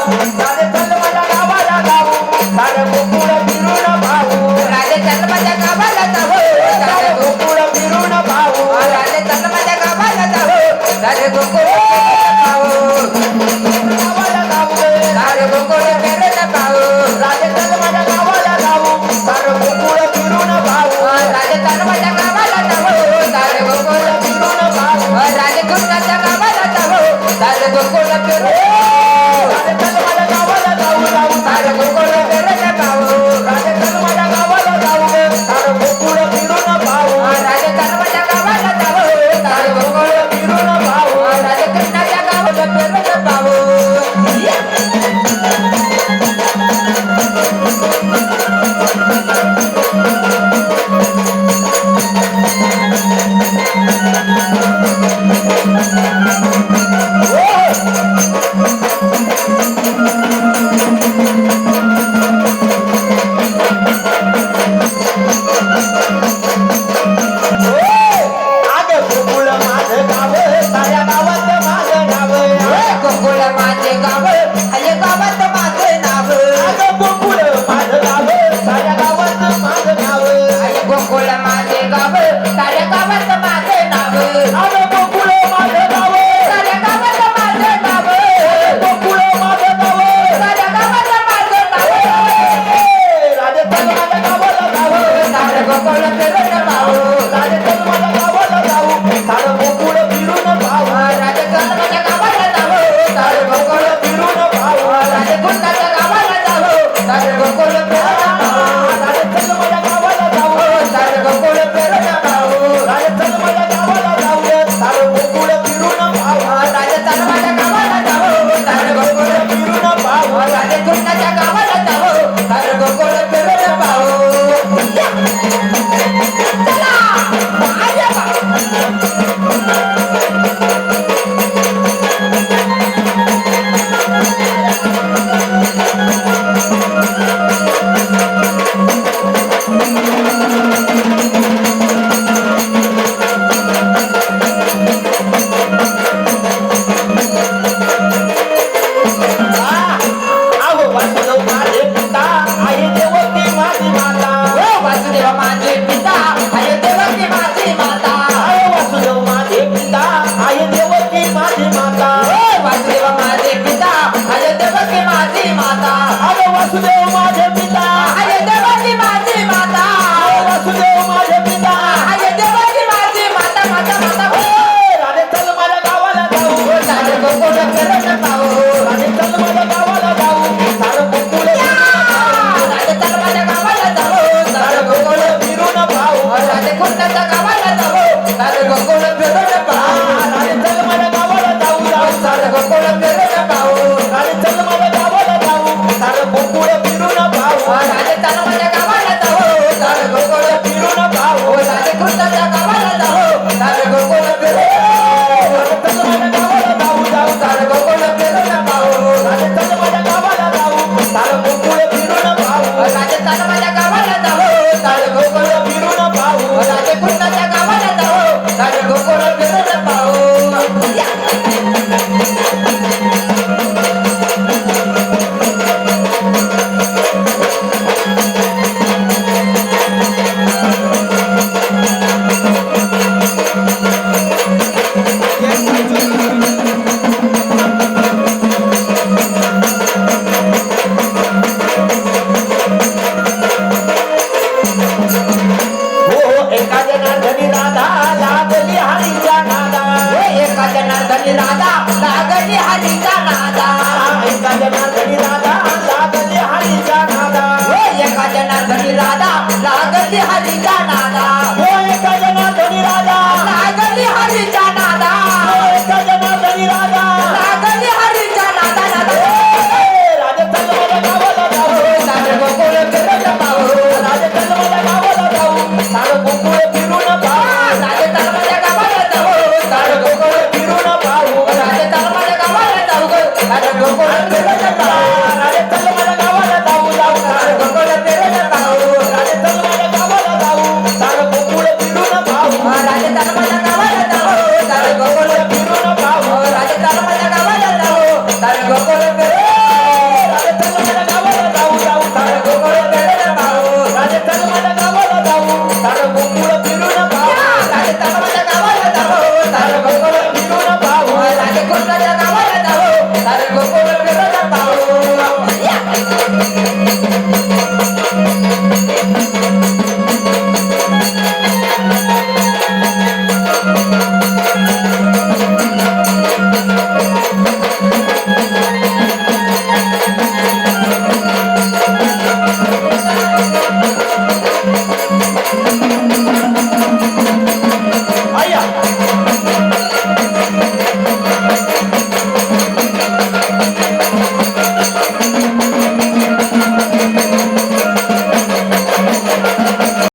राधे चल माझ्या गावाला जाऊ सारं गोकुळ फिरून पाहू राधे चल माझ्या गावाला जाऊ सारं गोकुळ फिरून पाहू राधे चल माझ्या गावाला जाऊ सारे गोकुळ पाहू गावाला जाऊ सारे गोकुळ फिरून पाहू राधे चल माझ्या गावाला जाऊ सारं गोकुळ फिरून पाहू राधे चल माझ्या गावाला जाऊ सारे गोकुळ फिरून पाहू राधे कृष्णाच्या गावाला जाऊ सारे गोकुळ फिरून राधे चल माझ्या गावाला जाऊ सारे गोकुळ फिरून पाहू राधे चल माझ्या गावाला जाऊ सारं गोकुळ फिरून पाहू राधे चल माझ्या गावाला जाऊ सारे गोकुळ फिरून पाहू राधे कृष्णाच्या गावाला फिरून पाहू अगं गोकुळ माझं गाव साऱ्या गावात माझं नाव गोकुळ माझे गाव हल्ले गावात माझे नाव अगं गोकुळ माझं गाव साऱ्या गावात माझं नाव गोकुळ माझे गाव साऱ्या गावात माझे नाव अगं गोकुळ माझं गाव साऱ्या गावात माझे नाव गोकुळ माझं गाव साऱ्या गावात माझे नाव राधे चल माझ्या गावाला जाऊ सारे गोकुळ फिरून पाहू राधे चल माझ्या गावाला जाऊ सारं गोकुळ फिरून पाहू राजे चल माझ्या गावाला जाऊ सारे गोकुळ फिरून पाहू राजे कृष्णाच्या गावाला जाऊ सारे गोकुळ फिरून पाहू राधे चल माझ्या गावाला जाऊ सारे गोकुळ फिरून पाहू राधे चल माझ्या गावाला जाऊ सारं गोकुळ फिरून पाहू राजे चल माझ्या गावाला जाऊ सारे गोकुळ फिरून पाहू राजे कृष्णाच्या गावाला जाऊ सारे गोकुळ फिरून पाहू चला माझ्या अहो वासुदेव माझे पिता आई देवकी माझी माता वासुदेव माझे पिता अरे देवकी माझी माता अहो वासुदेव माझे पिता आई देवकी माझी माता वासुदेव माझे पिता अरे देवकी माझी माता अहो वासुदेव माझे पिता अरे देवकी माझी माता अहो वासुदेव माझे पिता अरे देवकी माझी माता माता माता राधे चल माझ्या गावाला जाऊ सारे गोकुळ फिरून पाहू राधे चल माझ्या गावाला जाऊ सारं गोकुळ राजे चल माझ्या गावाला जाऊ सारे गोकुळ फिरून पाहू राजे कृष्णाच्या गावाला जाऊ सारे गोकुळ फिरून पाहू राधे चल माझ्या गावाला जाऊ सारे गोकुळ फिरून पाहू राधे चल माझ्या गावाला जाऊ सारं गोकुळ फिरून पाहू